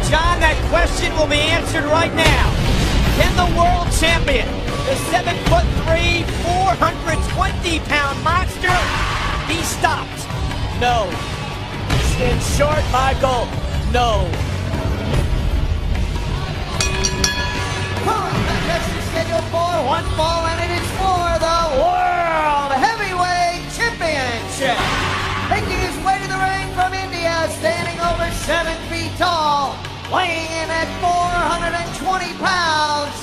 John, that question will be answered right now. Can the world champion, the 7'3", 420-pound monster, be stopped? No. In short, Michael, no. Contest is scheduled for one fall, and it is for the World Heavyweight Championship. Making his way to the ring from India, standing over 7 feet tall, weighing in at 420 pounds,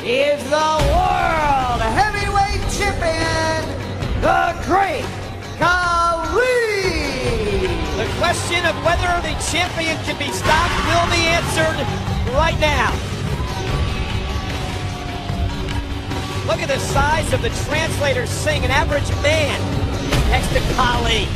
is the World Heavyweight Champion, the Great Khali. The question of whether the champion can be stopped will be answered right now. Look at the size of the translator saying an average man next to Khali.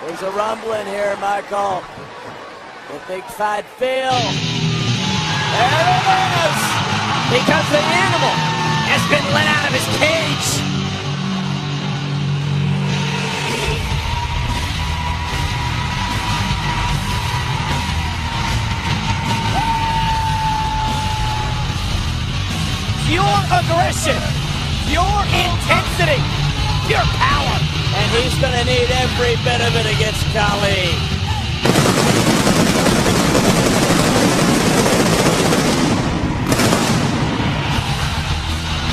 There's a rumbling here, Michael. The big fight Phil. There it is! Because the animal has been let out of his cage. Pure aggression, pure intensity, pure power. And he's going to need every bit of it against Khali.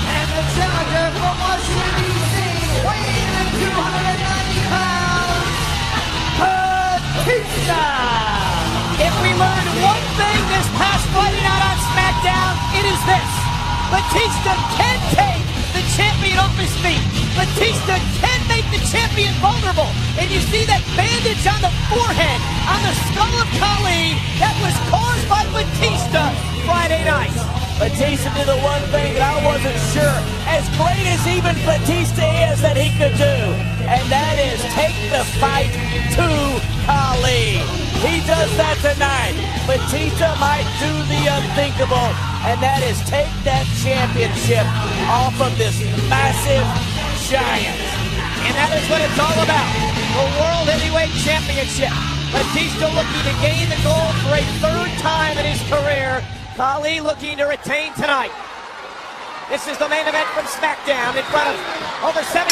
And the challenger from Washington, D.C., weighing in at 290 pounds, Batista. If we learned one thing this past Friday night on SmackDown, it is this. Batista can take the champion off his feet. Batista can make the champion vulnerable. And you see that bandage on the forehead, on the skull of Khali, that was caused by Batista Friday night. Batista did the one thing that I wasn't sure, as great as even Batista is, that he could do. And that is take the fight to Khali. He does that tonight. Batista might do the unthinkable, and that is take that championship off of this massive giant. And that is what it's all about. The World Heavyweight Championship. Batista looking to gain the gold for a third time in his career. Khali looking to retain tonight. This is the main event from SmackDown in front of over 17,000.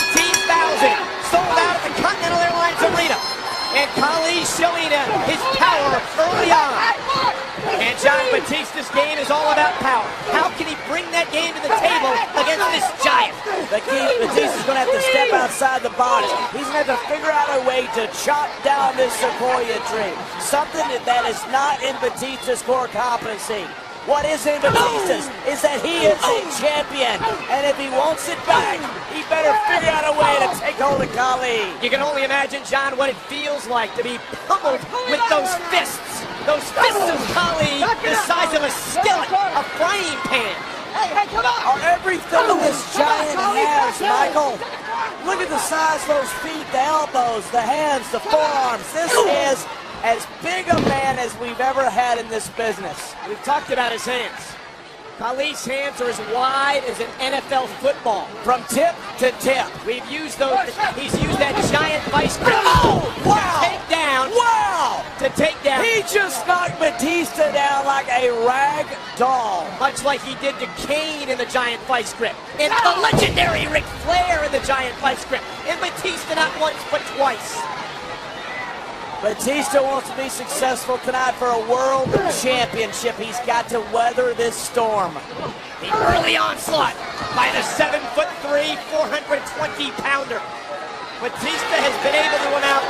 Sold out at the Continental Airlines Arena. And Khali showing his power early on. And John, Batista's game is all about power. How can he bring that game to the table against this giant? The key, Batista's going to have to step outside the box. He's going to have to figure out a way to chop down this sequoia tree. Something that is not in Batista's core competency. What is in Batista's is that he is a champion. And if he wants it back, he better figure out a way to take hold of Khali. You can only imagine, John, what it feels like to be pummeled with those fists. Those fists of Khali, the size of a skillet, a frying pan. Hey, come on! Are everything this giant has, Michael? Look at the size of those feet, the elbows, the hands, the forearms. This is as big a man as we've ever had in this business. We've talked about his hands. Khali's hands are as wide as an NFL football. From tip to tip. We've used those. He's used that giant vice grip. Oh, wow! To take down. Wow! To take down. He just knocked Batista down like a rag doll. Much like he did to Kane in the giant vice grip. And the legendary Ric Flair in the giant vice grip. And Batista not once but twice. Batista wants to be successful tonight for a world championship. He's got to weather this storm. The early onslaught by the 7'3", 420-pounder. Batista has been able to mount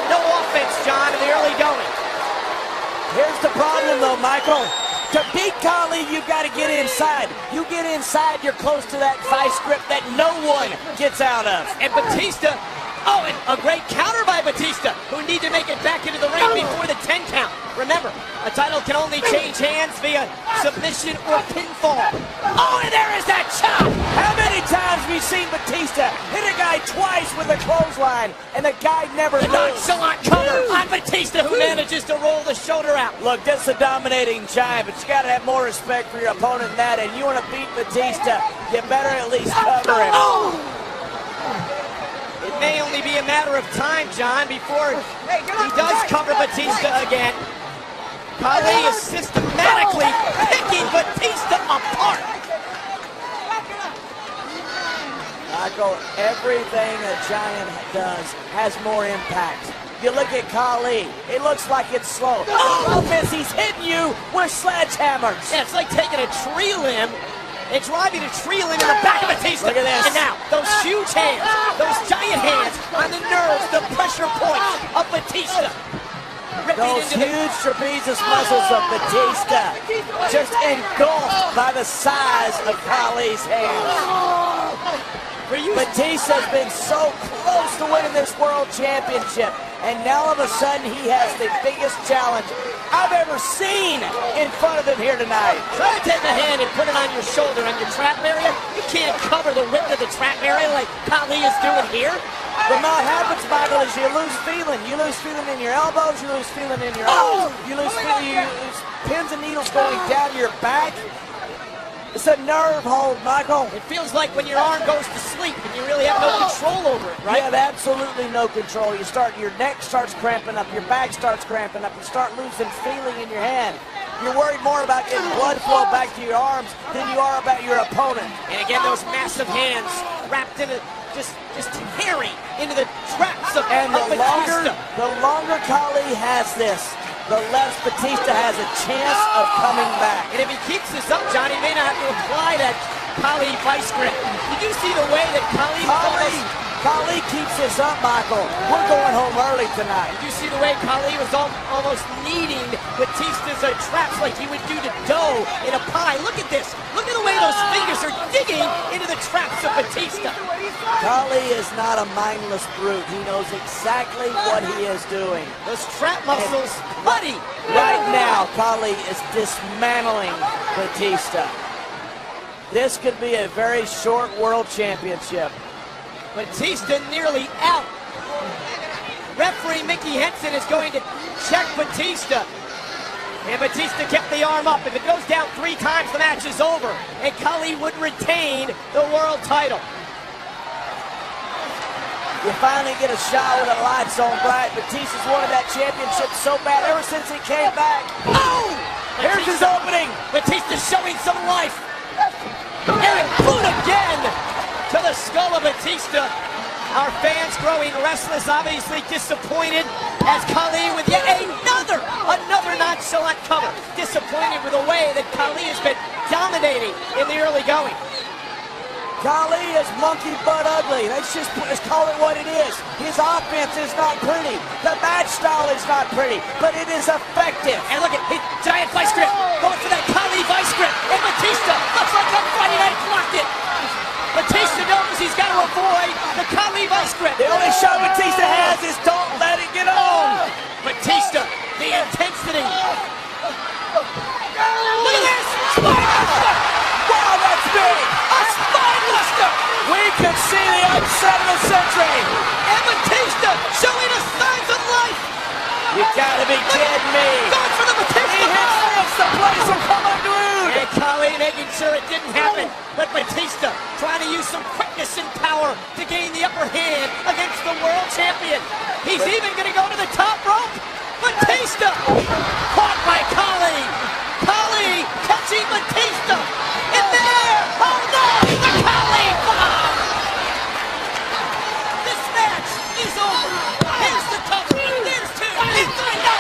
no offense, John, in the early going. Here's the problem, though, Michael. To beat Khali, you've got to get inside. You get inside, you're close to that vice grip that no one gets out of. And Batista Oh, and a great counter by Batista, who need to make it back into the ring before the 10 count. Remember, a title can only change hands via submission or pinfall. Oh, and there is that chop! How many times have we seen Batista hit a guy twice with a clothesline, and the guy never The moves? nonchalant cover on Batista, who manages to roll the shoulder out. Look, this is a dominating giant, but you got to have more respect for your opponent than that, and you want to beat Batista, you better at least cover him. Oh! It may only be a matter of time, John, before he does cover Batista again. Khali is systematically picking Batista apart. Michael, everything a giant does has more impact. You look at Khali, it looks like it's slow. Oh, Miss, he's hitting you with sledgehammers. Yeah, it's like taking a tree limb and driving a tree limb in the back of Batista. Look at this. And now, those huge hands, those giant hands on the nerves, the pressure points of Batista. Those huge trapezius muscles of Batista just engulfed by the size of Khali's hands. Batista's been so close to winning this world championship, and now all of a sudden he has the biggest challenge I've ever seen in front of him here tonight. Try to take a hand and put it on your shoulder, on your trap area. You can't cover the width of the trap area like Khali is doing here. But what happens, Michael, is you lose feeling. You lose feeling in your elbows, you lose feeling in your arms, you lose feeling, you lose pins and needles going down your back. It's a nerve hold, Michael. It feels like when your arm goes to sleep and you really have no control over it, right? You have absolutely no control. Your neck starts cramping up, your back starts cramping up, you start losing feeling in your hand. You're worried more about getting blood flow back to your arms than you are about your opponent. And again, those massive hands wrapped in a just tearing into the traps of Batista. The longer Khali has this, the less Batista has a chance of coming back. And if he keeps this up, John, he may not have to apply that Khali vice grip. Did you see the way that Khali keeps this up, Michael. We're going home early tonight. Did you see the way Khali was almost kneading Batista's traps like he would do to dough in a pie? Look at this. Look at the way those fingers are digging into the traps of Batista. Khali is not a mindless brute. He knows exactly what he is doing. Those trap muscles, buddy. Right now, Khali is dismantling Batista. This could be a very short world championship. Batista nearly out. Referee Mickey Henson is going to check Batista. And Batista kept the arm up. If it goes down 3 times, the match is over. And Khali would retain the world title. You finally get a shot with the lights on bright. Batista's wanted that championship so bad ever since he came back. Oh! Here's his opening. Batista showing some life. Eric boot again to the skull of Batista. Our fans growing restless, obviously disappointed as Khali with yet another nonchalant cover. Disappointed with the way that Khali has been dominating in the early going. Khali is monkey butt ugly. Let's call it what it is. His offense is not pretty. The match style is not pretty, but it is effective. And look at his giant vice grip. Going for that Khali vice grip. And Batista looks like on Friday night blocked it. Batista knows he's got to avoid the Khali vice grip. The only shot Batista has is don't let it get on. Batista, the intensity. Look at this. Spinebuster. Wow, that's big. A spinebuster. We could see the upset of the century. And Batista showing us signs of life. You gotta be kidding me. Going for the Batista. He hits this. The place will come unglued. And Khali making sure it didn't happen. But Batista trying to use some quickness and power to gain the upper hand against the world champion. He's even going to go to the top rope. Batista caught by Khali. Khali catching Batista. And there, oh no, the Khali bomb. This match is over. Here's the cover. There's 2. And 3. No.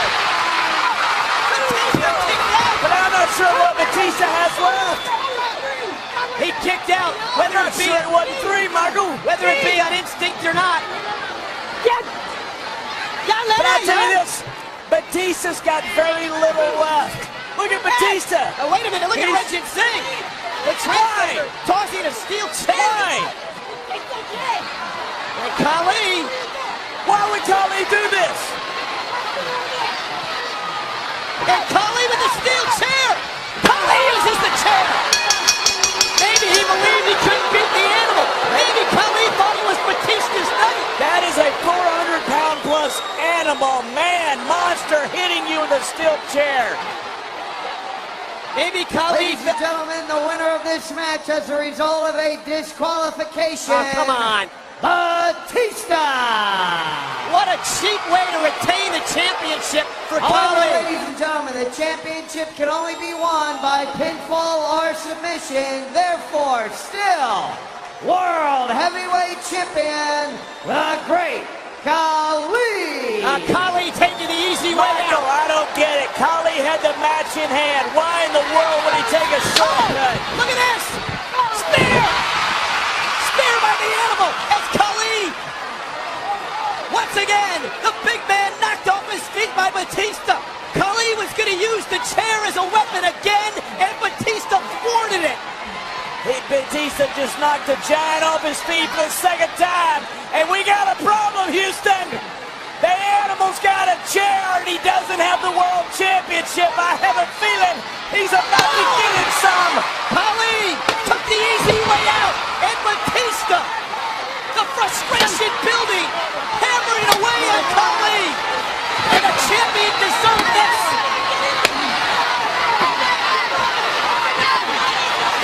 Batista kicked out. But I'm not sure what Batista has left. He kicked out, whether it be on instinct or not. But I'll tell you this, Batista's got very little left. Look at Batista. Oh, wait a minute, look at Reggie Singh. The transfer tossing a steel chair. And Khali Why would Khali do this? And Khali with the steel chair. Khali uses the chair. Maybe he believed he couldn't beat the animal. Maybe Khali thought it was Batista's night. That is a 400-pound plus animal, man, monster hitting you with a steel chair. Maybe Khali. Ladies and gentlemen, the winner of this match as a result of a disqualification. Oh, come on. Batista! What a cheap way to retain the championship for However, Khali. ladies and gentlemen, the championship can only be won by pinfall or submission. Therefore, still, World Heavyweight Champion, the Great Khali! Khali taking the easy way Michael, out. I don't get it. Khali had the match in hand. Why in the world would he take a shortcut? Look at this. Spear. Spear by the animal. As Khali. Once again, the big man knocked off his feet by Batista. Khali was going to use the chair as a weapon again, and Batista thwarted it. Batista just knocked the giant off his feet for the second time. And we got a problem, Houston. The animal's got a chair and he doesn't have the world championship. I have a feeling he's about to get it some. Khali took the easy way out, and Batista, the frustration building, hammering away on Khali. And the champion deserved this.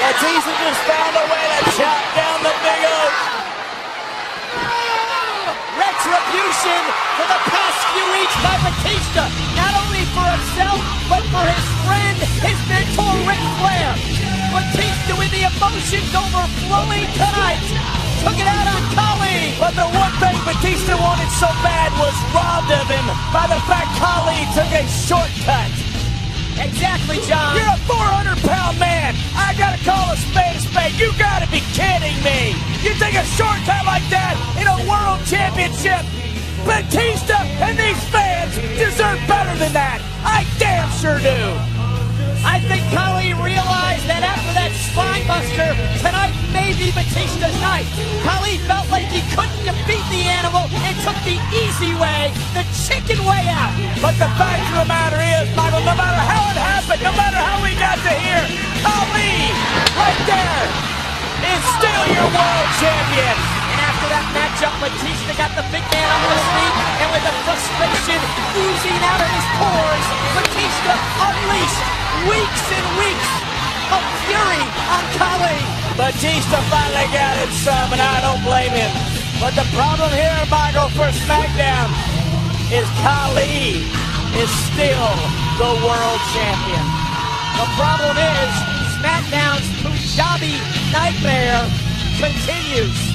Batista just found a way to chop down the big oak. Retribution for the past few weeks by Batista, not only for himself, but for his friend, his mentor, Ric Flair. Batista with the emotions overflowing tonight, took it out on Khali. But the one thing Batista wanted so bad was robbed of him by the fact Khali took a shortcut. Exactly, John. You're a 400-pound man. I gotta call a spade a spade. You gotta be kidding me. You take a shortcut like that in a world championship. Batista and these fans deserve better than that. I damn sure do. I think Khali realized that after that spine buster, tonight may be Batista's night. Khali felt like he couldn't defeat the animal and took the easy way, the chicken way out. But the fact of the matter is, Michael, no matter how it happened, no matter how we got to here, Khali, right there, is still your world champion. And after that matchup, Batista got the big man off his feet, and with the frustration oozing out of his pores, Batista unleashed weeks and weeks of fury on Khali. Batista finally got it some, and I don't blame him. But the problem here, Michael, for SmackDown is Khali is still the world champion. The problem is SmackDown's Punjabi nightmare continues.